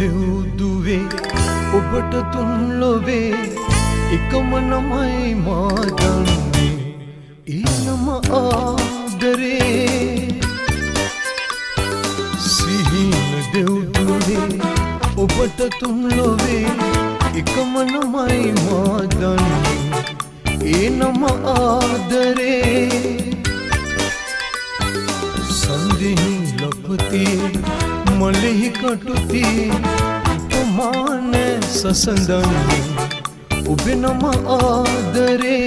දෙව්දුවේ ඔබට තුන් ලොවේ එකම නමයි මා දන්නේ ඒ නම ආදරේ සිහින දෙව්දුවේ ඔබට තුන් ලොවේ එකම නමයි මා දන්නේ ඒ නම ආදරේ संदेही लपती मलिह कटुती उपमान ससंदन उबिनम आदरे